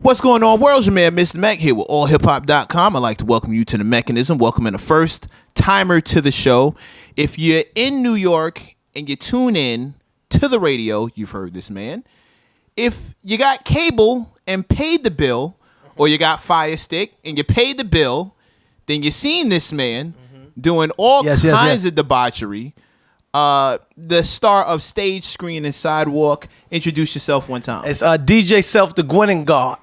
What's going on, world? Your man, Mr. Mac, here with allhiphop.com. I'd like to welcome you to the Mechanism. Welcoming the first timer to the show. If you're in New York and you tune in to the radio, you've heard this man. If you got cable and paid the bill, or you got Fire Stick and you paid the bill, then you seen this man doing all kinds of debauchery. The star of Stage, Screen, and Sidewalk. Introduce yourself one time. It's DJ Self, the Gwen God.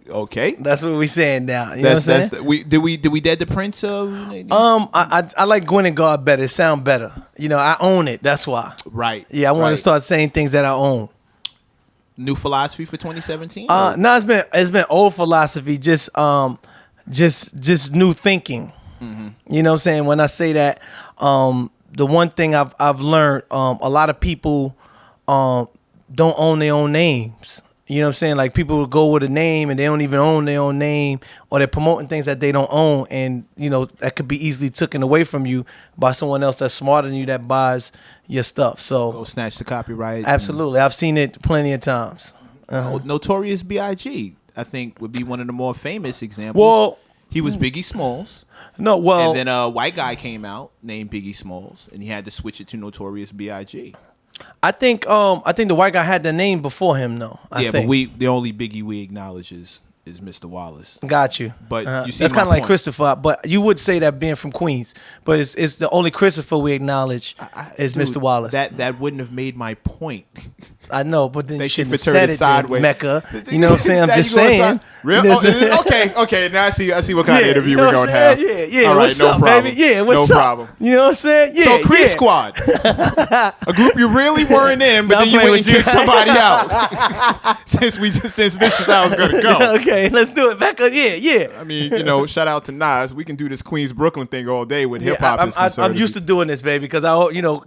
Okay, that's what we saying now. You know what I'm saying? Did we dead the Prince of? I like Gwen and God better. It sound better. You know, I own it. That's why. Right. Yeah, I want to start saying things that I own. New philosophy for 2017? No, it's been old philosophy. Just new thinking. Mm-hmm. You know what I'm saying? When I say that, the one thing I've learned, a lot of people don't own their own names. You know what I'm saying? Like, people will go with a name and they don't even own their own name, or they're promoting things that they don't own, and you know that could be easily taken away from you by someone else that's smarter than you that buys your stuff. So go snatch the copyright. Absolutely, I've seen it plenty of times. Notorious B.I.G. I think would be one of the more famous examples. Well, he was Biggie Smalls. And then a white guy came out named Biggie Smalls, and he had to switch it to Notorious B.I.G. I think the white guy had the name before him, though. I think. But the only Biggie we acknowledge is Mr. Wallace. Got you. But you see, that's kind of like Christopher. But you would say that being from Queens, but it's the only Christopher we acknowledge is Mr. Wallace. That wouldn't have made my point. I know, but then you shouldn't have said it then, Mecca. You know what I'm saying? I'm just saying. Real? Okay. Now I see what kind of interview we're going to have. Yeah. All right, what's no up, problem. baby? Yeah, what's no up? problem. You know what I'm saying? Yeah. So Creep Squad, a group you really weren't in, but then you went and kicked somebody out. since this is how it's gonna go. Okay, let's do it, Mecca. Yeah. I mean, shout out to Nas. We can do this Queens Brooklyn thing all day with hip hop is concerned. I'm used to doing this, baby, because you know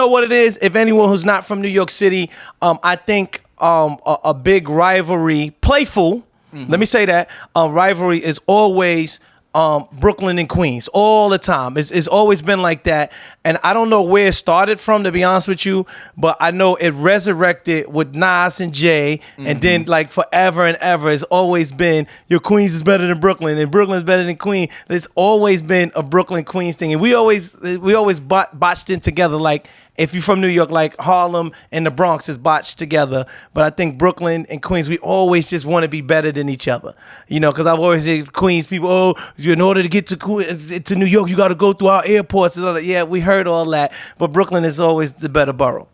what it is. If anyone who's not from New York City, I think a big rivalry, playful. Mm-hmm. Let me say that rivalry is always Brooklyn and Queens all the time. It's always been like that, and I don't know where it started from, to be honest with you, but I know it resurrected with Nas and Jay, and then like forever and ever, it's always been your Queens is better than Brooklyn, and Brooklyn is better than Queens. It's always been a Brooklyn Queens thing, and we always botched in together. Like, if you're from New York, like Harlem and the Bronx is botched together, but I think Brooklyn and Queens, we always just want to be better than each other. Because I've always said Queens people, in order to get to New York, you got to go through our airports. And all that. Yeah, we heard all that, but Brooklyn is always the better borough.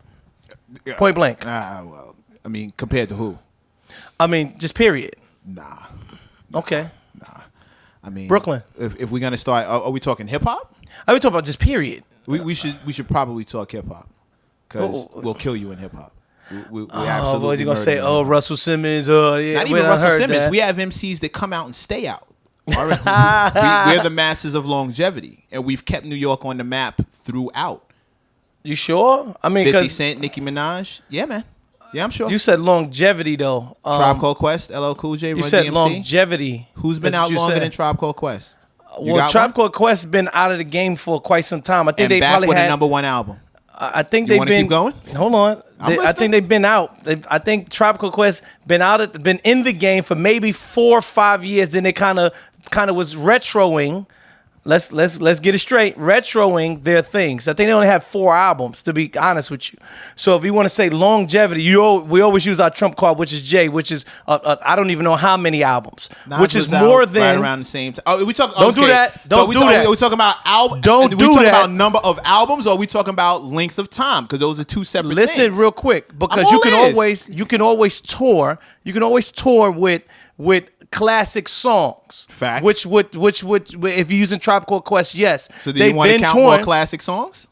Point blank. Well, I mean, compared to who? I mean, just period. Nah. Okay. Nah. I mean, Brooklyn. If we're gonna start, are we talking hip hop? Are we talking about just period? We should probably talk hip hop, because we'll kill you in hip hop. We absolutely. What you gonna say? Russell Simmons. Yeah, not even Russell Simmons. That. We have MCs that come out and stay out. All right. We're the masters of longevity, and we've kept New York on the map throughout. You sure? I mean, 50 Cent, Nicki Minaj. Yeah, man. Yeah, I'm sure. You said longevity though. Tribe Called Quest, LL Cool J, Run You said DMC. Longevity. Who's been out longer than Tribe Called Quest? Tribe Called Quest has been out of the game for quite some time. I think they back probably with had a #1 album. I think they've been. Keep going? Hold on. I think they've been out. I think Tribe Called Quest been in the game for maybe 4 or 5 years. Then they kind of was retroing. Let's get it straight. Retroing their things. I think they only had 4 albums, to be honest with you. So if you want to say longevity, we always use our trump card, which is Jay, which is I don't even know how many albums, which is more than right around the same time. Oh, we talk. Don't do that. Don't do that. Are we talking about album? Don't do that. We talking about number of albums, or are we talking about length of time? Because those are two separate things. Listen real quick, because you can always tour. You can always tour with classic songs. Facts. Which if you're using Tribe Called Quest, yes. So do you want to count more classic songs?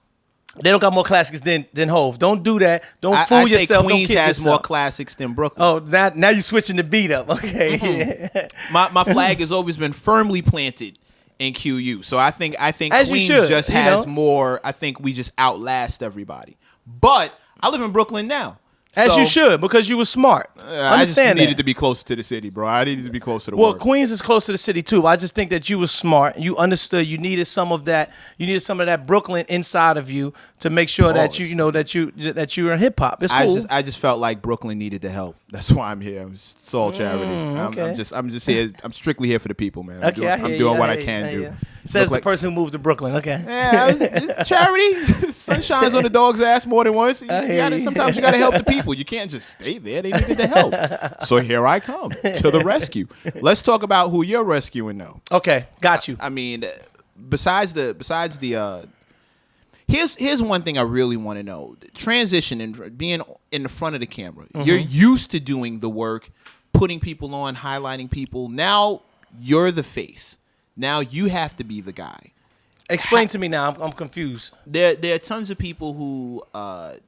They don't got more classics than Hov. Don't do that. Don't fool yourself. Queens don't kid has yourself. more classics than Brooklyn. Oh, now you're switching the beat up. Okay. Mm-hmm. My flag has always been firmly planted in QU. So I think As Queens just has more. I think we just outlast everybody. But I live in Brooklyn now. As So, you should, because you were smart. I just Understand needed that. to be closer to the city, bro. I needed to be closer to Well, work. Queens is close to the city too. I just think that you were smart. You understood. You needed some of that. You needed some of that Brooklyn inside of you to make sure that you Pause. know that you were in hip hop. It's cool. I just felt like Brooklyn needed the help. That's why I'm here. It's all charity. okay. I'm just here. I'm strictly here for the people, man. Okay, I hear I'm you, doing what I I hear can you, do. yeah. Says Look the person who moved to Brooklyn. Okay. Yeah, it's charity. Sun shines on the dog's ass more than once. Sometimes you gotta help the people. You can't just stay there. They needed the help. So here I come to the rescue. Let's talk about who you're rescuing though. Okay, got you. I mean, besides the here's one thing I really want to know. Transition and being in the front of the camera. You're used to doing the work, putting people on, highlighting people. Now you're the face. Now you have to be the guy. Explain to me now. I'm confused. There are tons of people who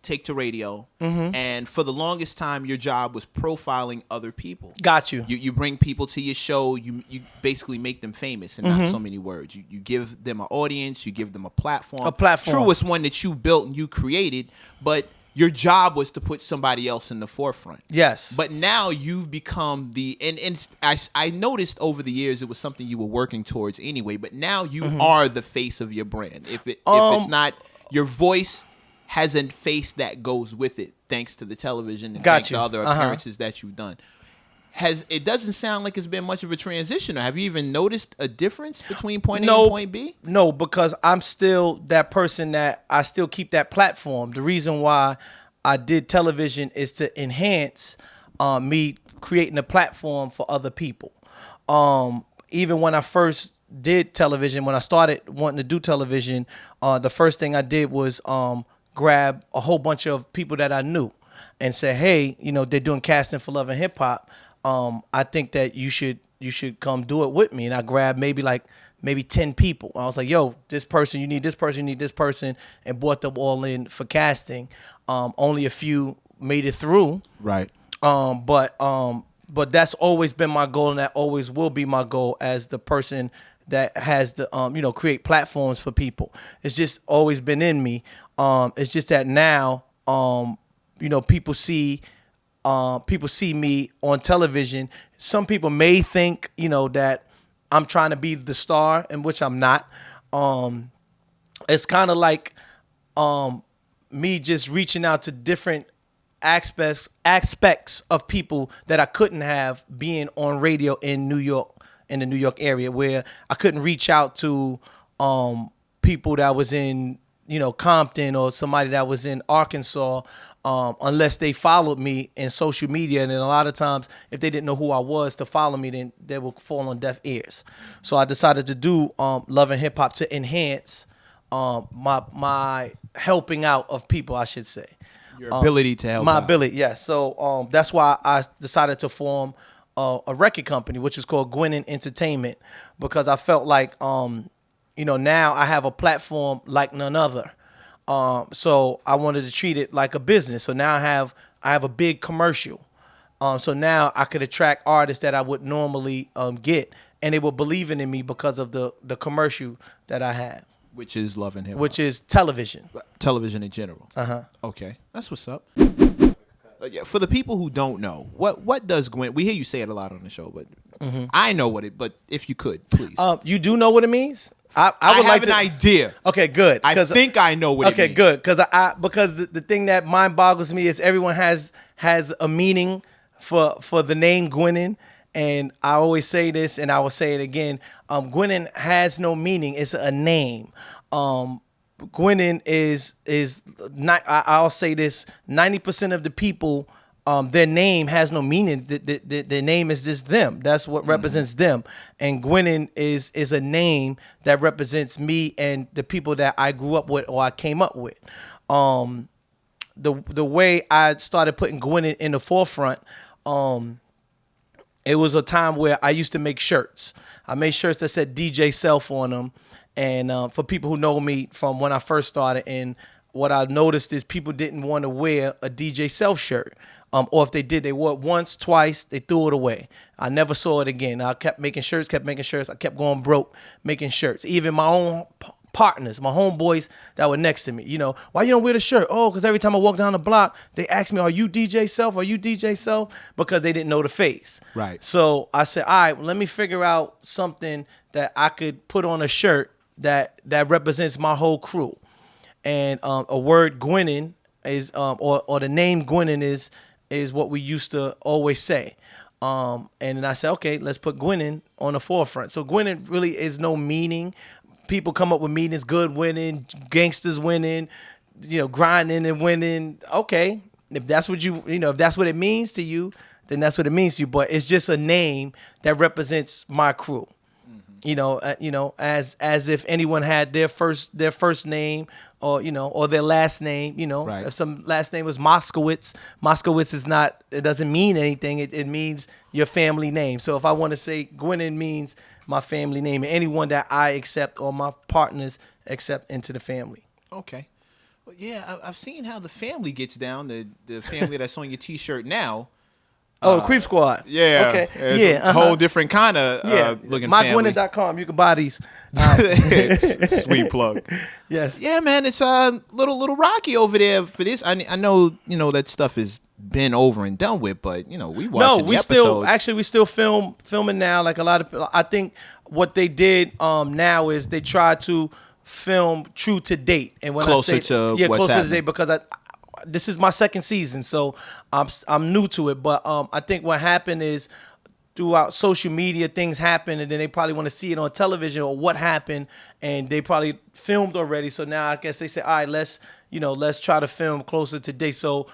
take to radio, and for the longest time, your job was profiling other people. Got you. You bring people to your show. You basically make them famous in not so many words. You give them an audience. You give them a platform. A platform. True, it's one that you built and you created, but your job was to put somebody else in the forefront. Yes. But now you've become and I noticed over the years it was something you were working towards anyway, but now you are the face of your brand. If it's not, your voice has a face that goes with it, thanks to the television and thanks to other appearances that you've done. It doesn't sound like it's been much of a transition. Or have you even noticed a difference between point A and point B? No, because I'm still that person that I still keep that platform. The reason why I did television is to enhance me creating a platform for other people. Even when I first did television, when I started wanting to do television, the first thing I did was grab a whole bunch of people that I knew and say, hey, they're doing casting for Love and Hip Hop. I think that you should come do it with me. And I grabbed maybe 10 people. I was like, yo, this person, you need this person, you need this person, and brought them all in for casting. Only a few made it through. Right. But that's always been my goal, and that always will be my goal as the person that has the create platforms for people. It's just always been in me. It's just that now people see me on television. Some people may think, that I'm trying to be the star, in which I'm not. It's kind of like me just reaching out to different aspects of people that I couldn't have being on radio in New York, in the New York area, where I couldn't reach out to people that was in Compton or somebody that was in Arkansas, unless they followed me in social media. And then a lot of times, if they didn't know who I was to follow me, then they would fall on deaf ears. So I decided to do Love and Hip Hop to enhance my helping out of people, I should say. Your ability to help. My out. ability, yes. So that's why I decided to form a record company, which is called Gwinnett Entertainment, because I felt like now I have a platform like none other. So I wanted to treat it like a business. So now I have a big commercial. So now I could attract artists that I would normally get, and they were believing in me because of the commercial that I have. Which is Love and Hip Hop. Which is television. Television in general. Okay, that's what's up. Yeah, for the people who don't know, what does Gwen? We hear you say it a lot on the show, but I know what it. But if you could, please. You do know what it means? I would have like an to, idea. Okay, good. I think I know what it means. Okay, good. Because the thing that mind boggles me is everyone has a meaning for the name Gwinnett. And I always say this, and I will say it again. Gwinnett has no meaning. It's a name. Gwinnett is not. I'll say this: 90% of the people, their name has no meaning. Their name is just them. That's what represents them. And Gwinnett is a name that represents me and the people that I grew up with or I came up with. The way I started putting Gwinnett in the forefront. It was a time where I used to make shirts. I made shirts that said DJ Self on them. And for people who know me from when I first started, and what I noticed is people didn't want to wear a DJ Self shirt. Or if they did, they wore it once, twice, they threw it away. I never saw it again. I kept making shirts. I kept going broke making shirts. Even my own partners, my homeboys that were next to me. You know, why you don't wear the shirt? Oh, because every time I walk down the block, they ask me, "Are you DJ Self? Are you DJ Self?" Because they didn't know the face. Right. So I said, all right, let me figure out something that I could put on a shirt that represents my whole crew. And a word Gwinnen is or the name Gwinnen is what we used to always say. And then I said, okay, let's put Gwinnen on the forefront. So Gwinnen really is no meaning. People come up with meanings: good winning, gangsters winning, grinding and winning. Okay, if that's what if that's what it means to you, then that's what it means to you. But it's just a name that represents my crew. As if anyone had their first name or their last name, Right. If some last name was Moskowitz is not, it doesn't mean anything. It means your family name. So if I want to say Gwinnen means my family name, and anyone that I accept or my partners accept into the family. Okay. Well, yeah, I've seen how the family gets down. The family that's on your T-shirt now. Oh, Creep Squad. Yeah. Okay. It's a whole different kind of looking family. MyGwinnen.com. You can buy these. Sweet plug. Yes. Yeah, man, it's little rocky over there for this. I know that stuff has been over and done with, but we watching the episodes. We still filming now. Like a lot of people, I think what they did now is they try to film true to date, and when closer I say to what's closer happening. to date, because this is my second season, so I'm new to it. But I think what happened is throughout social media, things happen, and then they probably want to see it on television or what happened, and they probably filmed already. So now I guess they say, all right, let's try to film closer to date. So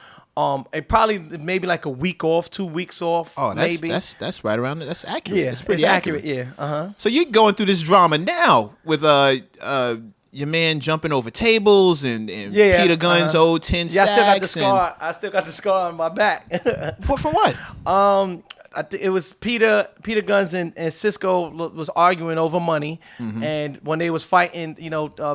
it probably maybe like a week off, 2 weeks off. Oh, maybe. That's right around it. That's accurate. Yeah, it's pretty accurate. Yeah. So you're going through this drama now with your man jumping over tables and Peter Gunn's old 10 Yeah, stacks. I still got the scar on my back. For what? I think it was Peter Guns and Cisco was arguing over money, and when they was fighting,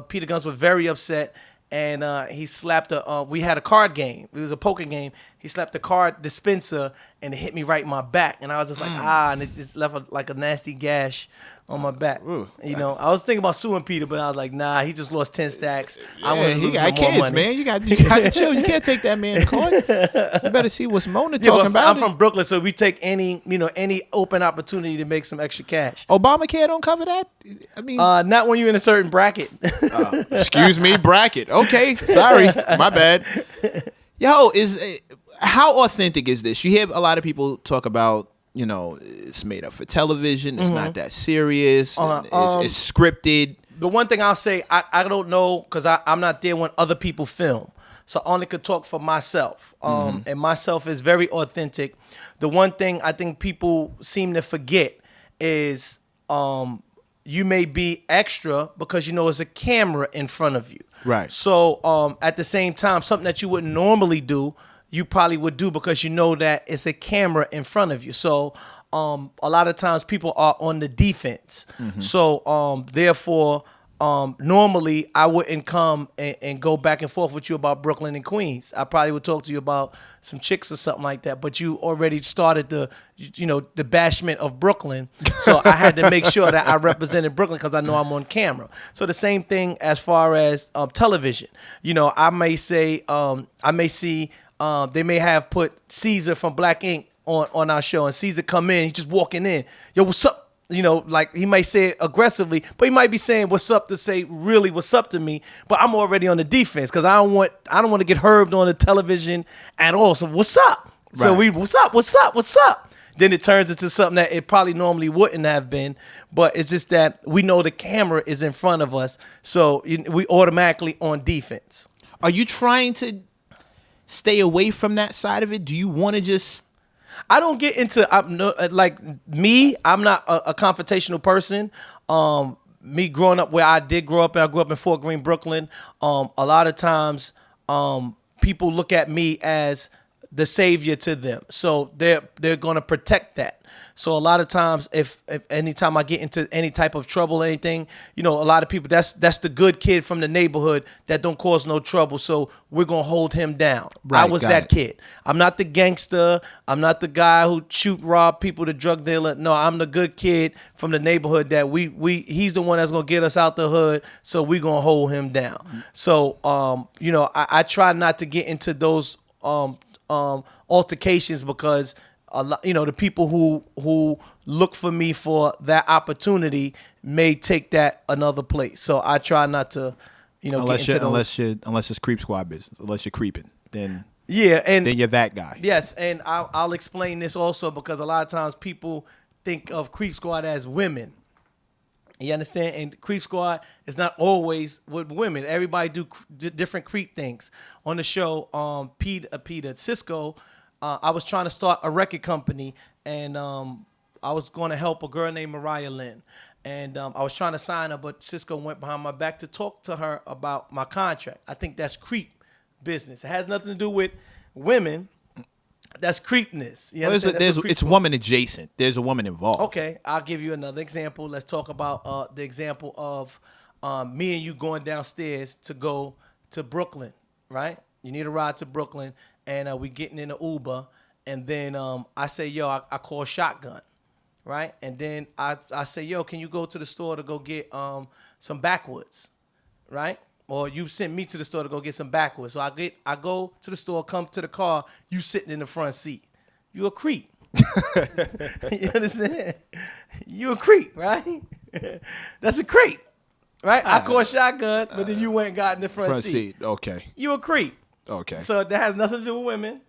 Peter Guns was very upset, and he slapped we had a card game. It was a poker game. He slapped the card dispenser and it hit me right in my back, and I was just like, and it just left like a nasty gash on my back. Ooh. I was thinking about suing Peter, but I was like, nah, he just lost 10 stacks. I want to he lose got no more kids, money. man. You got to chill. You can't take that man to court. You better see what's Mona talking about. I'm from Brooklyn, so we take any open opportunity to make some extra cash. Obamacare don't cover that. I mean, not when you're in a certain bracket. excuse me, bracket. Okay, sorry, my bad. Yo, how authentic is this? You hear a lot of people talk about, it's made up for television. It's not that serious. It's scripted. The one thing I'll say, I don't know, because I'm not there when other people film. So I only could talk for myself. And myself is very authentic. The one thing I think people seem to forget is you may be extra because it's a camera in front of you. Right. So at the same time, something that you wouldn't normally do, you probably would do because you know that it's a camera in front of you. So a lot of times people are on the defense. So therefore, normally I wouldn't come and go back and forth with you about Brooklyn and Queens. I probably would talk to you about some chicks or something like that. But you already started the bashment of Brooklyn. So I had to make sure that I represented Brooklyn because I know I'm on camera. So the same thing as far as television. I may say, they may have put Caesar from Black Ink on our show, and Caesar come in, he's just walking in. Yo, what's up? Like he might say it aggressively, but he might be saying what's up to say really what's up to me. But I'm already on the defense because I don't want to get herbed on the television at all. So what's up? Right. So what's up? Then it turns into something that it probably normally wouldn't have been, but it's just that we know the camera is in front of us, so we automatically on defense. Are you trying to stay away from that side of it? Do you want to just... I don't get into I'm not a confrontational person. Me growing up where I did grow up, I grew up in Fort Greene, Brooklyn. A lot of times, people look at me as the savior to them. So they're going to protect that. So a lot of times, if anytime I get into any type of trouble or anything, a lot of people, that's the good kid from the neighborhood that don't cause no trouble. So we're going to hold him down. Right, I was that kid. I'm not the gangster. I'm not the guy who rob people, the drug dealer. No, I'm the good kid from the neighborhood that he's the one that's going to get us out the hood. So we're going to hold him down. So, I try not to get into those altercations because a lot, the people who look for me for that opportunity may take that another place. So I try not to, unless get into those. unless it's creep squad business, unless you're creeping, then and then you're that guy. Yes, and I'll explain this also because a lot of times people think of creep squad as women. You understand? And creep squad is not always with women. Everybody do different creep things. On the show, Peter Cisco, I was trying to start a record company, and I was going to help a girl named Mariah Lynn. And I was trying to sign her, but Cisco went behind my back to talk to her about my contract. I think that's creep business. It has nothing to do with women. That's creepness. It's woman adjacent. There's a woman involved. Okay, I'll give you another example. Let's talk about the example of me and you going downstairs to go to Brooklyn, right? You need a ride to Brooklyn, and we getting in an Uber, and then I say, yo, I call Shotgun, right? And then I say, yo, can you go to the store to go get some backwoods, right? Or you sent me to the store to go get some backwoods. So I go to the store, come to the car, you sitting in the front seat. You a creep. You understand? You a creep, right? That's a creep, right? I call Shotgun, but then you went and got in the front seat. Okay. You a creep. Okay. So that has nothing to do with women,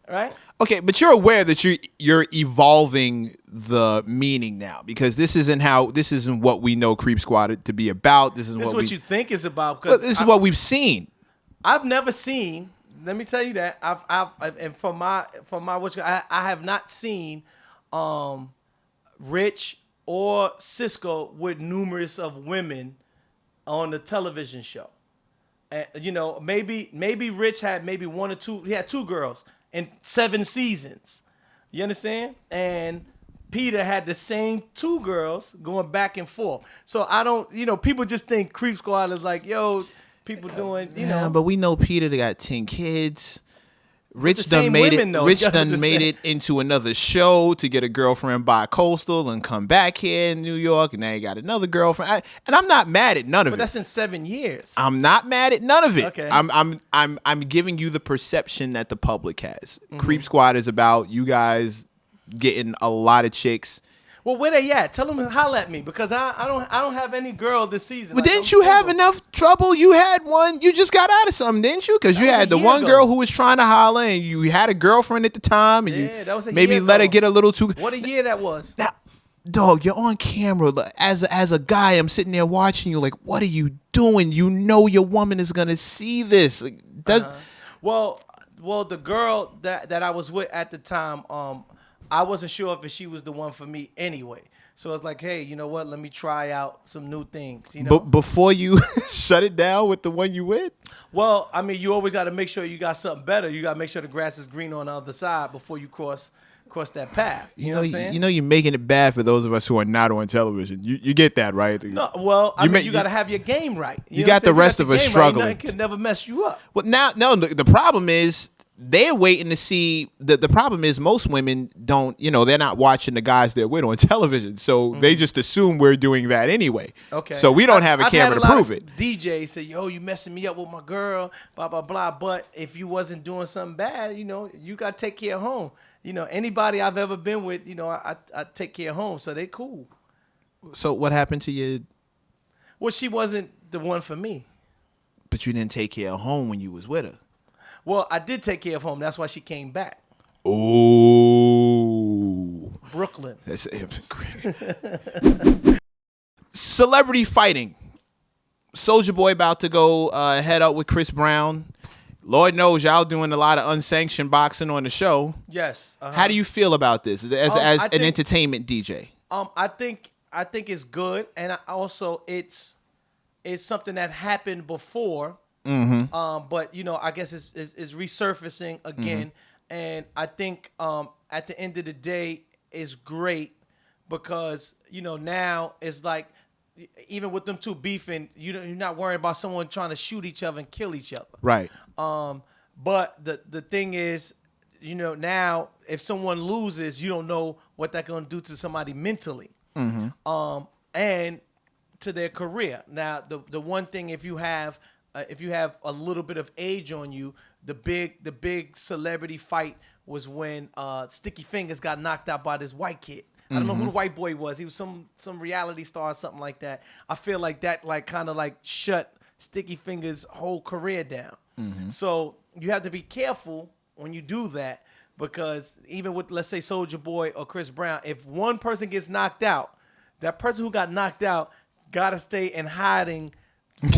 right? Okay, but you're aware that you're evolving the meaning now because this isn't what we know Creep Squad to be about. This is what you think it's about. But this is what we've seen. I've never seen. Let me tell you that and for my I have not seen Rich or Cisco with numerous of women on the television show. And maybe Rich had maybe one or two. He had two girls in 7 seasons. You understand? And Peter had the same 2 girls going back and forth. So I don't, people just think Creep Squad is like, yo, people doing, Yeah, but we know Peter got 10 kids. Rich the done made women, it. though, Rich you done understand? made it into another show to get a girlfriend bi-coastal and come back here in New York, and now he got another girlfriend. And I'm not mad at none of it. But that's in 7 years. I'm not mad at none of it. Okay. I'm giving you the perception that the public has. Creep Squad is about you guys getting a lot of chicks. Well, where they at? Tell them to holler at me because I don't have any girl this season. But didn't you have enough trouble? You had one. You just got out of something, didn't you? Because you had the one girl who was trying to holler, and you had a girlfriend at the time, and that was a maybe year let her ago. get a little too. What a year that was. Now, dog, you're on camera. As a guy, I'm sitting there watching you. Like, what are you doing? You know your woman is gonna see this. Like, Well, the girl that I was with at the time, I wasn't sure if she was the one for me anyway. So it's like, hey, you know what? Let me try out some new things. But before you shut it down with the one you with? Well, I mean, you always got to make sure you got something better. You got to make sure the grass is green on the other side before you cross that path. You know what I'm saying? You're making it bad for those of us who are not on television. You get that, right? No, well, you got to have your game right. You got the rest of us struggling. Nothing can never mess you up. Well, the problem is they're waiting to see. The problem is most women don't, they're not watching the guys they're with on television. So they just assume we're doing that anyway. Okay. So we don't have a camera to prove it. DJs say, yo, you messing me up with my girl, blah, blah, blah. But if you wasn't doing something bad, you got to take care of home. Anybody I've ever been with, I take care of home. So they cool. So what happened to you? Well, she wasn't the one for me. But you didn't take care of home when you was with her. Well, I did take care of home. That's why she came back. Oh. Brooklyn. That's celebrity fighting. Soulja Boy about to go head up with Chris Brown. Lord knows y'all doing a lot of unsanctioned boxing on the show. Yes. How do you feel about this as an entertainment DJ? I think it's good, and also it's something that happened before. Mm-hmm. But I guess it's resurfacing again. And I think at the end of the day, it's great because now it's like even with them two beefing, you're not worried about someone trying to shoot each other and kill each other. Right. But the thing is, now if someone loses, you don't know what that's going to do to somebody mentally, and to their career. Now, the one thing, if you have a little bit of age on you, the big celebrity fight was when Sticky Fingers got knocked out by this white kid. I don't know who the white boy was. He was some reality star or something like that. I feel like that kind of shut Sticky Fingers' whole career down. So you have to be careful when you do that, because even with, let's say, Soulja Boy or Chris Brown, if one person gets knocked out, that person who got knocked out got to stay in hiding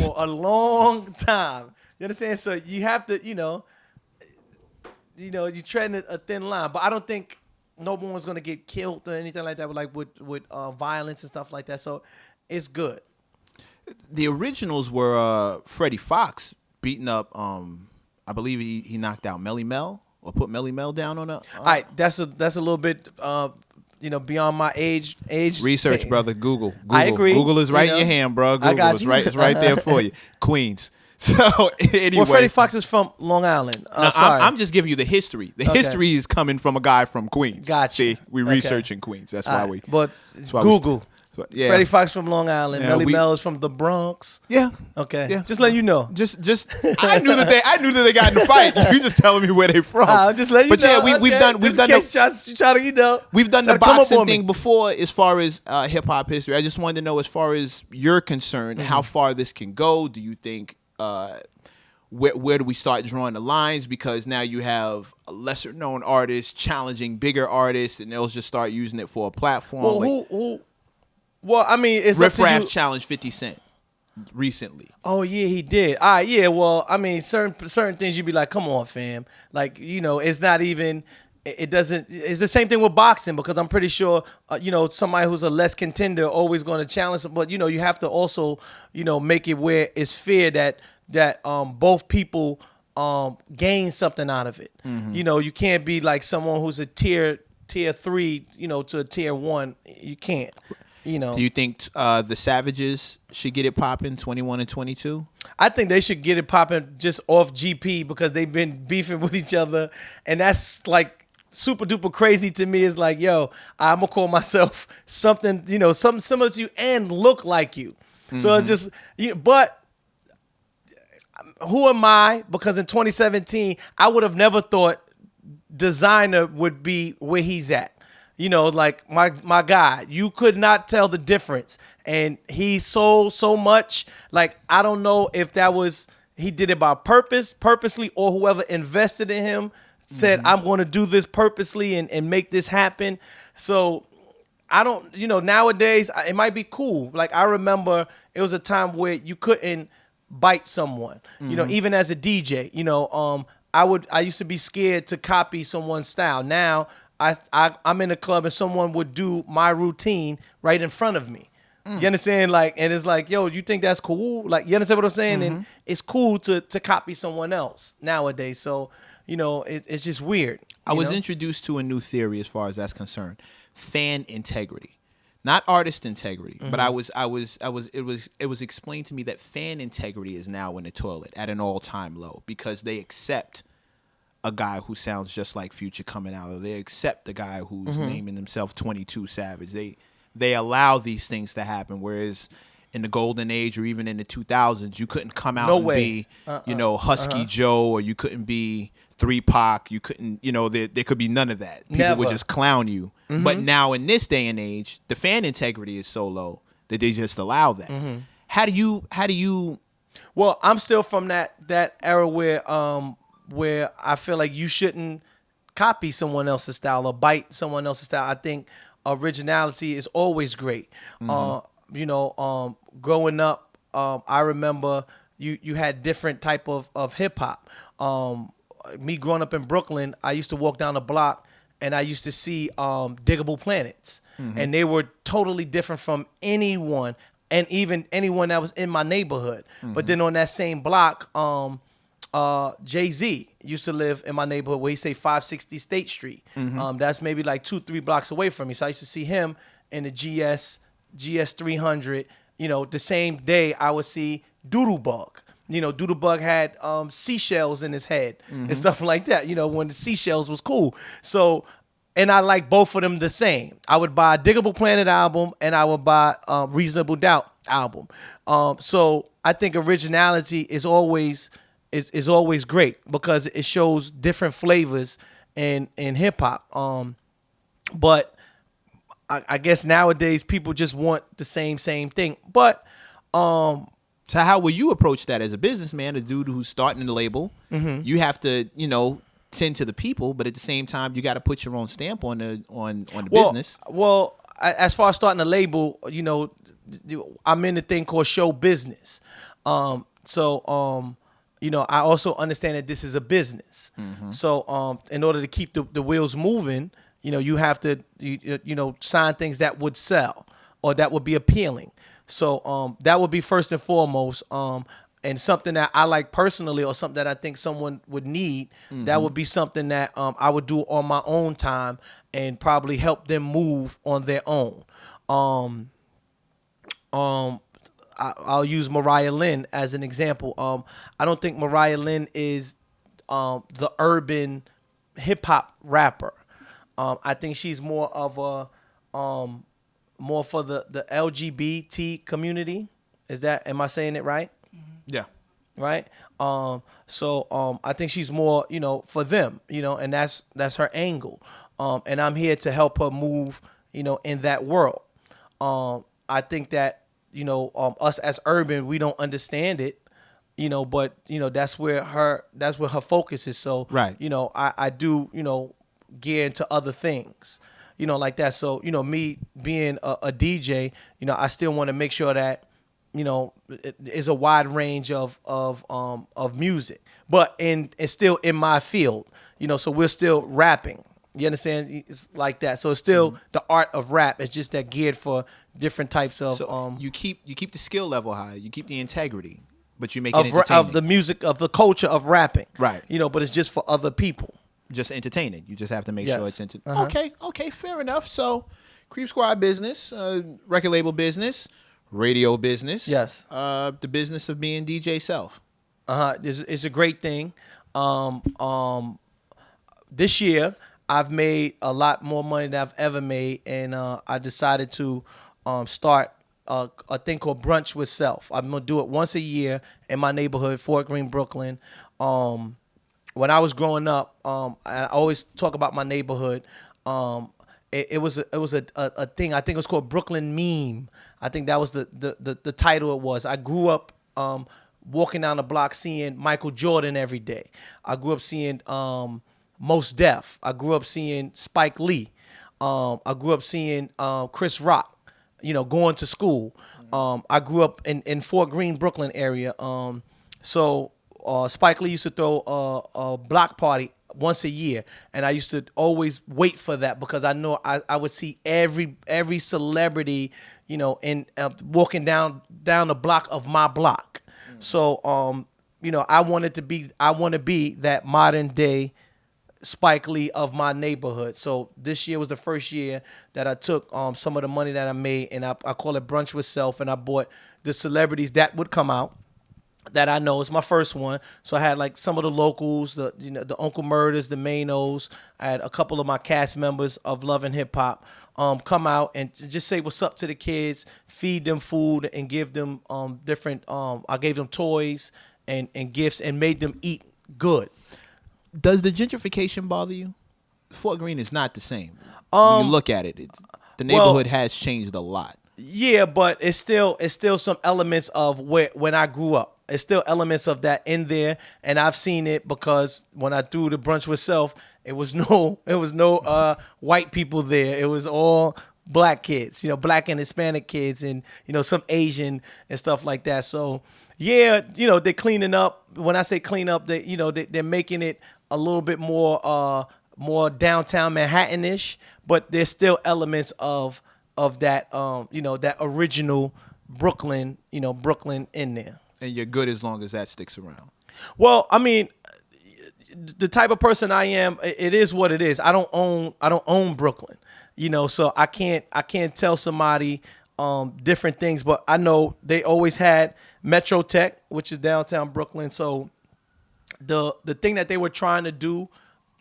for a long time. You understand? So you have to, you're treading a thin line. But I don't think no one's going to get killed or anything like that with violence and stuff like that. So it's good. The originals were Freddie Fox beating up, I believe he knocked out Melly Mel, or put Melly Mel down on a. All right, that's a little bit beyond my age. Research, brother. Google. I agree. Google is right in your hand, bro. Google I got is you. right. It's right there for you. Queens. So anyway, well, Freddie Fox is from Long Island. no, Sorry. I'm just giving you the history. The history is coming from a guy from Queens. Gotcha. See, we researching Queens. That's why we. But why Google. Yeah. Freddie Fox from Long Island. Yeah, Melly Mel is from the Bronx. Yeah. Okay. Yeah. Just letting you know. Just I knew that they got in the fight. You just telling me where they from. I'm just letting you know. But yeah, we've done we've done the boxing thing before as far as hip hop history. I just wanted to know, as far as you're concerned, how far this can go. Do you think where do we start drawing the lines? Because now you have a lesser known artist challenging bigger artists, and they'll just start using it for a platform. Well, Well, I mean, it's Riff up to Raff you. challenged 50 Cent recently. Oh yeah, he did. All right, yeah. Well, I mean, certain things you'd be like, come on, fam. Like, it's not even. It doesn't. It's the same thing with boxing, because I'm pretty sure, somebody who's a less contender always going to challenge. But you have to also, make it where it's fair that both people gain something out of it. You can't be like someone who's a tier 3, to a tier 1. You can't. Do you think the Savages should get it popping, 21 and 22? I think they should get it popping just off GP, because they've been beefing with each other, and that's like super duper crazy to me. Is like, yo, I'm gonna call myself something, something similar to you and look like you. So it's just, but who am I? Because in 2017, I would have never thought Designer would be where he's at. Like my guy, you could not tell the difference. And he sold so much. Like, I don't know if that was, he did it by purposely, or whoever invested in him said, I'm going to do this purposely and make this happen. So I don't, nowadays it might be cool. Like, I remember it was a time where you couldn't bite someone, even as a DJ, I used to be scared to copy someone's style. Now I'm in a club and someone would do my routine right in front of me. You understand? Like, and it's like, yo, you think that's cool? Like, you understand what I'm saying? And it's cool to copy someone else nowadays. So, it's just weird. I was introduced to a new theory as far as that's concerned: fan integrity, not artist integrity. But it was explained to me that fan integrity is now in the toilet at an all-time low, because they accept a guy who sounds just like Future coming out, or they accept the guy who's naming himself 22 Savage. They allow these things to happen, whereas in the golden age, or even in the 2000s, you couldn't come out be Husky Joe, or you couldn't be 3 Pac. You couldn't, there could be none of that. People would just clown you. But now in this day and age, the fan integrity is so low that they just allow that. How do you? Well, I'm still from that era where I feel like you shouldn't copy someone else's style or bite someone else's style. I think originality is always great. Growing up, I remember you had different type of hip hop. Me growing up in Brooklyn, I used to walk down the block and I used to see Diggable Planets, and they were totally different from anyone, and even anyone that was in my neighborhood. But then on that same block, Jay-Z used to live in my neighborhood where he say 560 State Street. That's maybe like 2-3 blocks away from me. So I used to see him in the GS 300. The same day I would see Doodlebug. Doodlebug had seashells in his head and stuff like that. When the seashells was cool. So, and I like both of them the same. I would buy a Diggable Planet album and I would buy Reasonable Doubt album. So I think originality is always great because it shows different flavors in hip hop. But I guess nowadays people just want the same thing. But So how will you approach that as a businessman, a dude who's starting the label? You have to, tend to the people, but at the same time, you got to put your own stamp on the business. Well, as far as starting a label, I'm in the thing called show business. I also understand that this is a business. So in order to keep the wheels moving, you have to sign things that would sell or that would be appealing. So that would be first and foremost. And something that I like personally or something that I think someone would need, that would be something that I would do on my own time and probably help them move on their own. I'll use Mariah Lynn as an example. I don't think Mariah Lynn is the urban hip hop rapper. I think she's more of a more for the LGBT community. Am I saying it right? Yeah. Right. So I think she's more, for them, and that's her angle. And I'm here to help her move, in that world. I think that, us as urban, we don't understand it, but that's where her focus is. So, right. I do, gear into other things, like that. So, me being a DJ, I still want to make sure that, it is a wide range of music, but it's still in my field, so we're still rapping. You understand? It's like that. So it's still the art of rap. It's just that geared for different types of. So you keep the skill level high. You keep the integrity, but you make it entertaining. Of the music, of the culture of rapping. Right. But it's just for other people. Just entertaining. You just have to make sure it's Okay, fair enough. So, Creep Squad business, record label business, radio business. Yes. The business of being DJ Self. It's a great thing. This year I've made a lot more money than I've ever made, and I decided to start a thing called Brunch with Self. I'm gonna do it once a year in my neighborhood, Fort Greene, Brooklyn. When I was growing up, I always talk about my neighborhood. It was a thing. I think it was called Brooklyn Meme. I think that was the title it was. I grew up walking down the block seeing Michael Jordan every day. I grew up seeing Mos Def. I grew up seeing Spike Lee. I grew up seeing Chris Rock, going to school. I grew up in Fort Greene, Brooklyn area. So Spike Lee used to throw a block party once a year, and I used to always wait for that because I know I would see every celebrity, in walking down the block of my block. So I want to be that modern day Spike Lee of my neighborhood. So this year was the first year that I took some of the money that I made, and I call it Brunch with Self, and I bought the celebrities that would come out that I know. It's my first one. So I had like some of the locals, the Uncle Murders, the Manos. I had a couple of my cast members of Love and Hip Hop come out and just say what's up to the kids, feed them food, and give them different. I gave them toys and gifts and made them eat good. Does the gentrification bother you? Fort Greene is not the same. When you look at it, the neighborhood has changed a lot. Yeah, but it's still some elements of when I grew up. It's still elements of that in there, and I've seen it because when I threw the Brunch with Self, it was no white people there. It was all black kids, black and Hispanic kids, and some Asian and stuff like that. So yeah, they're cleaning up. When I say clean up, they're making it a little bit more downtown Manhattan-ish, but there's still elements of that that original Brooklyn, Brooklyn in there. And you're good as long as that sticks around. Well, I mean, the type of person I am, it is what it is. I don't own Brooklyn, so I can't tell somebody different things, but I know they always had Metro Tech, which is downtown Brooklyn. So the thing that they were trying to do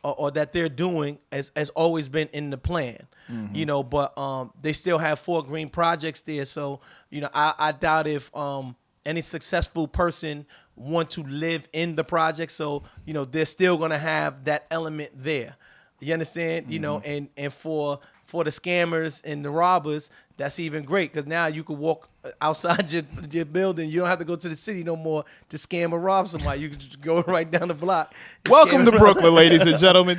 or that they're doing has always been in the plan. But they still have 4 green projects there. So, I doubt if any successful person want to live in the project. So, they're still going to have that element there. You understand? And for the scammers and the robbers, that's even great because now you can walk outside your building. You don't have to go to the city no more to scam or rob somebody. You can just go right down the block. Welcome to Brooklyn, ladies and gentlemen.